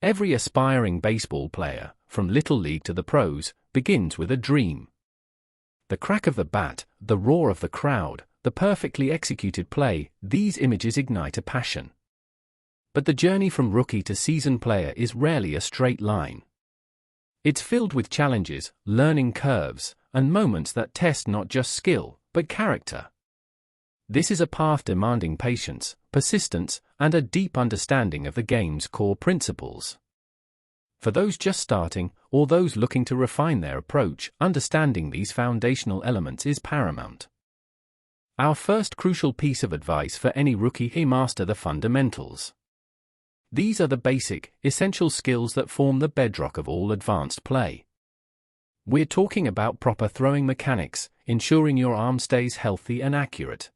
Every aspiring baseball player, from little league to the pros, begins with a dream. The crack of the bat, the roar of the crowd, the perfectly executed play, these images ignite a passion. But the journey from rookie to seasoned player is rarely a straight line. It's filled with challenges, learning curves, and moments that test not just skill, but character. This is a path demanding patience, persistence, and a deep understanding of the game's core principles. For those just starting, or those looking to refine their approach, understanding these foundational elements is paramount. Our first crucial piece of advice for any rookie is master the fundamentals. These are the basic, essential skills that form the bedrock of all advanced play. We're talking about proper throwing mechanics, ensuring your arm stays healthy and accurate.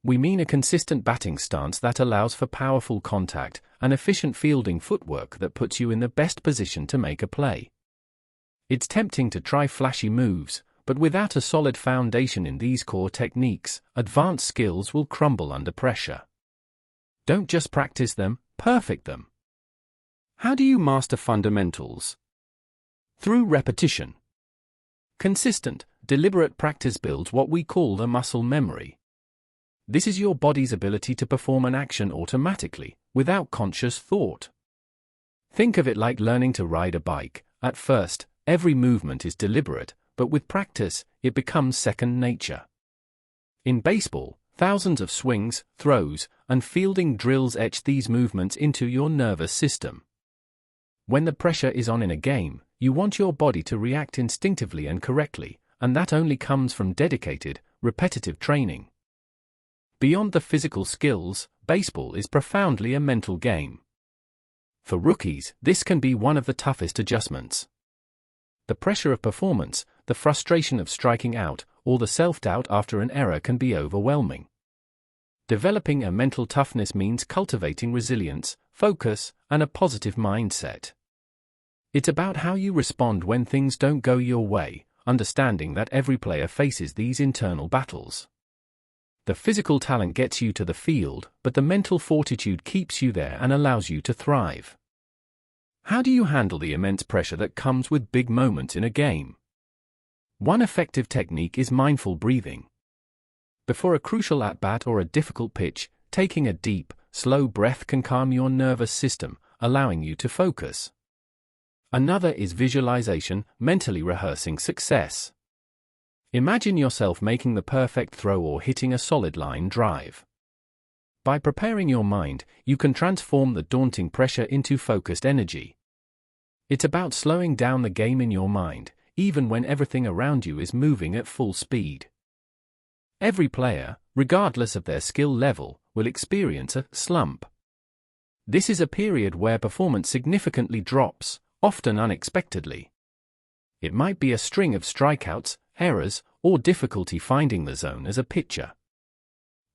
We mean a consistent batting stance that allows for powerful contact, and efficient fielding footwork that puts you in the best position to make a play. It's tempting to try flashy moves, but without a solid foundation in these core techniques, advanced skills will crumble under pressure. Don't just practice them, perfect them. How do you master fundamentals? Through repetition. Consistent, deliberate practice builds what we call the muscle memory. This is your body's ability to perform an action automatically, without conscious thought. Think of it like learning to ride a bike. At first, every movement is deliberate, but with practice, it becomes second nature. In baseball, thousands of swings, throws, and fielding drills etch these movements into your nervous system. When the pressure is on in a game, you want your body to react instinctively and correctly, and that only comes from dedicated, repetitive training. Beyond the physical skills, baseball is profoundly a mental game. For rookies, this can be one of the toughest adjustments. The pressure of performance, the frustration of striking out, or the self-doubt after an error can be overwhelming. Developing a mental toughness means cultivating resilience, focus, and a positive mindset. It's about how you respond when things don't go your way, understanding that every player faces these internal battles. The physical talent gets you to the field, but the mental fortitude keeps you there and allows you to thrive. How do you handle the immense pressure that comes with big moments in a game? One effective technique is mindful breathing. Before a crucial at-bat or a difficult pitch, taking a deep, slow breath can calm your nervous system, allowing you to focus. Another is visualization, mentally rehearsing success. Imagine yourself making the perfect throw or hitting a solid line drive. By preparing your mind, you can transform the daunting pressure into focused energy. It's about slowing down the game in your mind, even when everything around you is moving at full speed. Every player, regardless of their skill level, will experience a slump. This is a period where performance significantly drops, often unexpectedly. It might be a string of strikeouts, errors, or difficulty finding the zone as a pitcher.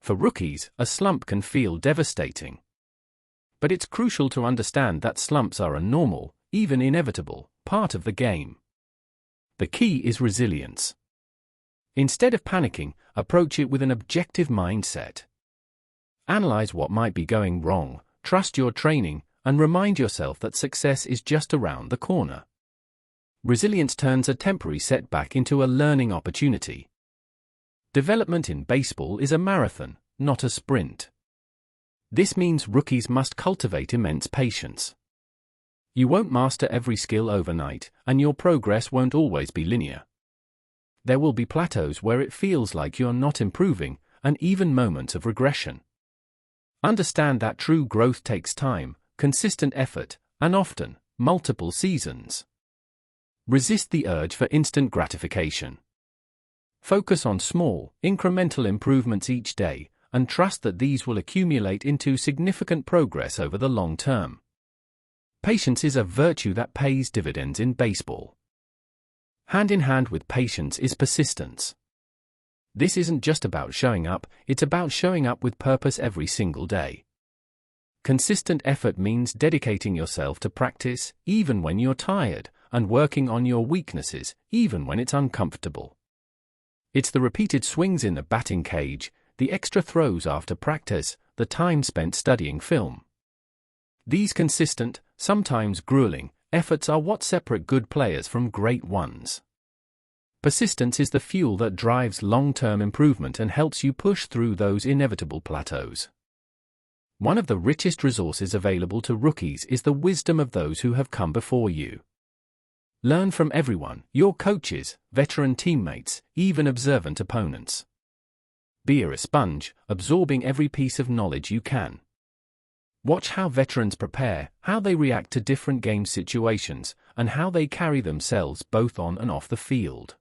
For rookies, a slump can feel devastating. But it's crucial to understand that slumps are a normal, even inevitable, part of the game. The key is resilience. Instead of panicking, approach it with an objective mindset. Analyze what might be going wrong, trust your training, and remind yourself that success is just around the corner. Resilience turns a temporary setback into a learning opportunity. Development in baseball is a marathon, not a sprint. This means rookies must cultivate immense patience. You won't master every skill overnight, and your progress won't always be linear. There will be plateaus where it feels like you're not improving, and even moments of regression. Understand that true growth takes time, consistent effort, and often, multiple seasons. Resist the urge for instant gratification. Focus on small, incremental improvements each day, and trust that these will accumulate into significant progress over the long term. Patience is a virtue that pays dividends in baseball. Hand in hand with patience is persistence. This isn't just about showing up, it's about showing up with purpose every single day. Consistent effort means dedicating yourself to practice, even when you're tired, and working on your weaknesses, even when it's uncomfortable. It's the repeated swings in the batting cage, the extra throws after practice, the time spent studying film. These consistent, sometimes grueling, efforts are what separate good players from great ones. Persistence is the fuel that drives long-term improvement and helps you push through those inevitable plateaus. One of the richest resources available to rookies is the wisdom of those who have come before you. Learn from everyone, your coaches, veteran teammates, even observant opponents. Be a sponge, absorbing every piece of knowledge you can. Watch how veterans prepare, how they react to different game situations, and how they carry themselves both on and off the field.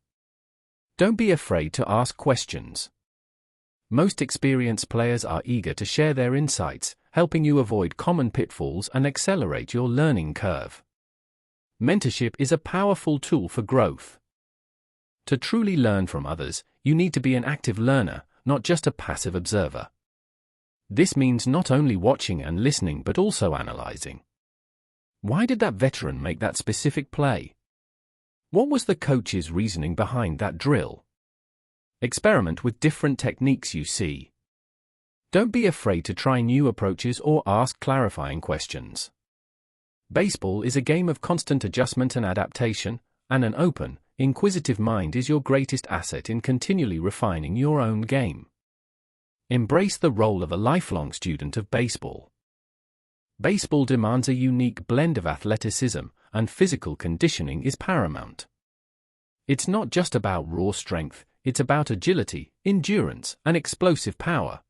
Don't be afraid to ask questions. Most experienced players are eager to share their insights, helping you avoid common pitfalls and accelerate your learning curve. Mentorship is a powerful tool for growth. To truly learn from others, you need to be an active learner, not just a passive observer. This means not only watching and listening but also analyzing. Why did that veteran make that specific play? What was the coach's reasoning behind that drill? Experiment with different techniques you see. Don't be afraid to try new approaches or ask clarifying questions. Baseball is a game of constant adjustment and adaptation, and an open, inquisitive mind is your greatest asset in continually refining your own game. Embrace the role of a lifelong student of baseball. Baseball demands a unique blend of athleticism, and physical conditioning is paramount. It's not just about raw strength, it's about agility, endurance, and explosive power.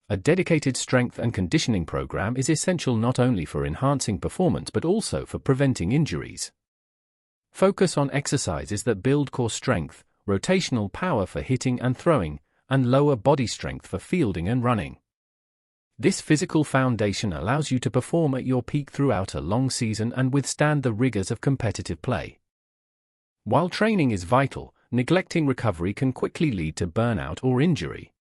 A dedicated strength and conditioning program is essential not only for enhancing performance but also for preventing injuries. Focus on exercises that build core strength, rotational power for hitting and throwing, and lower body strength for fielding and running. This physical foundation allows you to perform at your peak throughout a long season and withstand the rigors of competitive play. While training is vital, neglecting recovery can quickly lead to burnout or injury.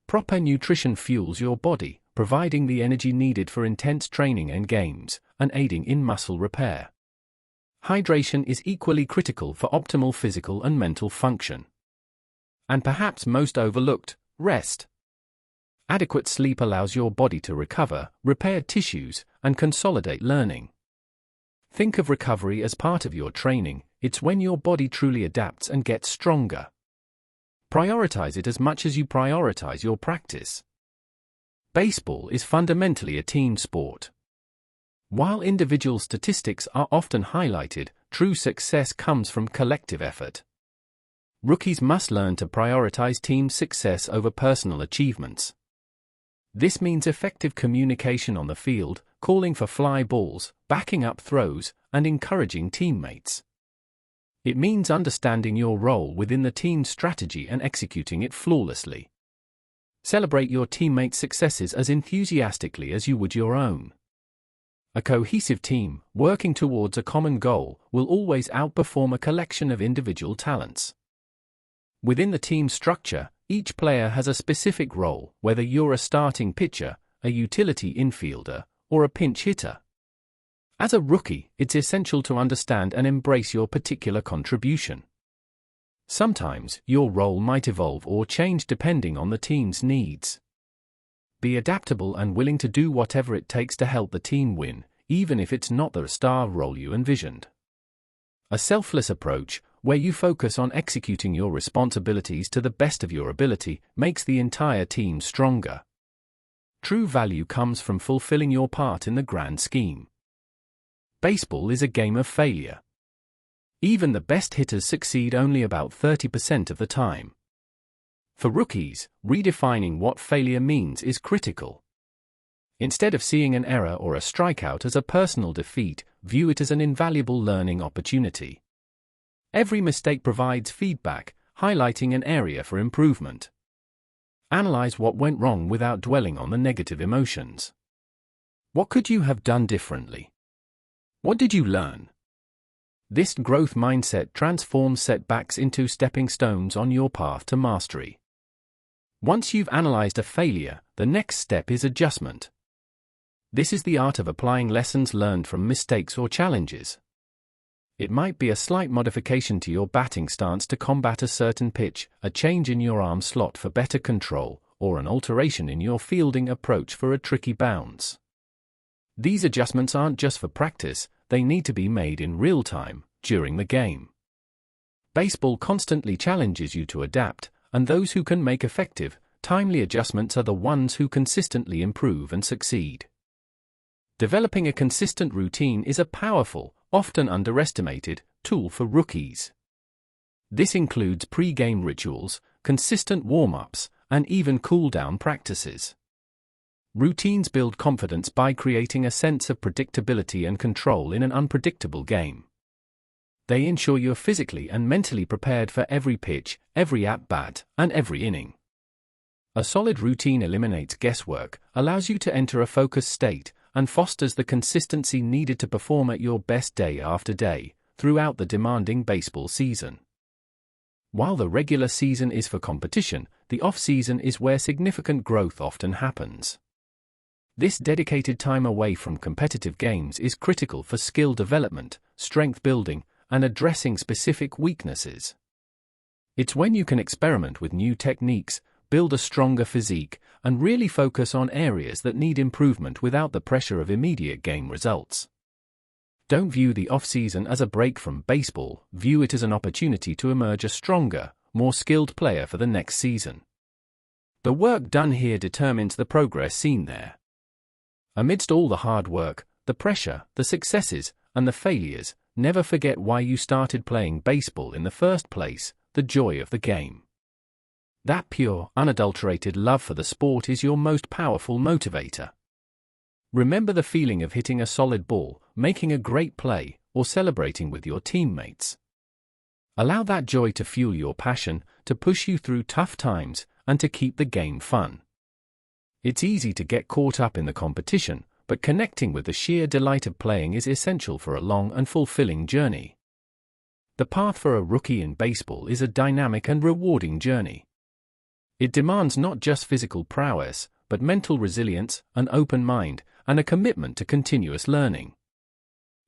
Proper nutrition fuels your body, providing the energy needed for intense training and games, and aiding in muscle repair. Hydration is equally critical for optimal physical and mental function. And perhaps most overlooked, rest. Adequate sleep allows your body to recover, repair tissues, and consolidate learning. Think of recovery as part of your training. It's when your body truly adapts and gets stronger. Prioritize it as much as you prioritize your practice. Baseball is fundamentally a team sport. While individual statistics are often highlighted, true success comes from collective effort. Rookies must learn to prioritize team success over personal achievements. This means effective communication on the field, calling for fly balls, backing up throws, and encouraging teammates. It means understanding your role within the team's strategy and executing it flawlessly. Celebrate your teammates' successes as enthusiastically as you would your own. A cohesive team, working towards a common goal, will always outperform a collection of individual talents. Within the team structure, each player has a specific role, whether you're a starting pitcher, a utility infielder, or a pinch hitter. As a rookie, it's essential to understand and embrace your particular contribution. Sometimes, your role might evolve or change depending on the team's needs. Be adaptable and willing to do whatever it takes to help the team win, even if it's not the star role you envisioned. A selfless approach, where you focus on executing your responsibilities to the best of your ability, makes the entire team stronger. True value comes from fulfilling your part in the grand scheme. Baseball is a game of failure. Even the best hitters succeed only about 30% of the time. For rookies, redefining what failure means is critical. Instead of seeing an error or a strikeout as a personal defeat, view it as an invaluable learning opportunity. Every mistake provides feedback, highlighting an area for improvement. Analyze what went wrong without dwelling on the negative emotions. What could you have done differently? What did you learn? This growth mindset transforms setbacks into stepping stones on your path to mastery. Once you've analyzed a failure, the next step is adjustment. This is the art of applying lessons learned from mistakes or challenges. It might be a slight modification to your batting stance to combat a certain pitch, a change in your arm slot for better control, or an alteration in your fielding approach for a tricky bounce. These adjustments aren't just for practice, they need to be made in real time, during the game. Baseball constantly challenges you to adapt, and those who can make effective, timely adjustments are the ones who consistently improve and succeed. Developing a consistent routine is a powerful, often underestimated, tool for rookies. This includes pre-game rituals, consistent warm-ups, and even cool-down practices. Routines build confidence by creating a sense of predictability and control in an unpredictable game. They ensure you're physically and mentally prepared for every pitch, every at-bat, and every inning. A solid routine eliminates guesswork, allows you to enter a focused state, and fosters the consistency needed to perform at your best day after day, throughout the demanding baseball season. While the regular season is for competition, the off-season is where significant growth often happens. This dedicated time away from competitive games is critical for skill development, strength building, and addressing specific weaknesses. It's when you can experiment with new techniques, build a stronger physique, and really focus on areas that need improvement without the pressure of immediate game results. Don't view the off-season as a break from baseball, view it as an opportunity to emerge a stronger, more skilled player for the next season. The work done here determines the progress seen there. Amidst all the hard work, the pressure, the successes, and the failures, never forget why you started playing baseball in the first place, the joy of the game. That pure, unadulterated love for the sport is your most powerful motivator. Remember the feeling of hitting a solid ball, making a great play, or celebrating with your teammates. Allow that joy to fuel your passion, to push you through tough times, and to keep the game fun. It's easy to get caught up in the competition, but connecting with the sheer delight of playing is essential for a long and fulfilling journey. The path for a rookie in baseball is a dynamic and rewarding journey. It demands not just physical prowess, but mental resilience, an open mind, and a commitment to continuous learning.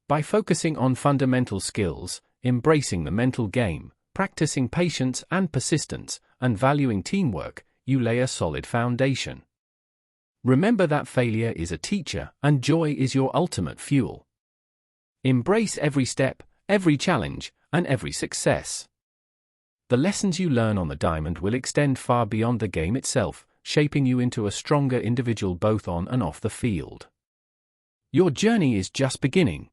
By focusing on fundamental skills, embracing the mental game, practicing patience and persistence, and valuing teamwork, you lay a solid foundation. Remember that failure is a teacher, and joy is your ultimate fuel. Embrace every step, every challenge, and every success. The lessons you learn on the diamond will extend far beyond the game itself, shaping you into a stronger individual both on and off the field. Your journey is just beginning,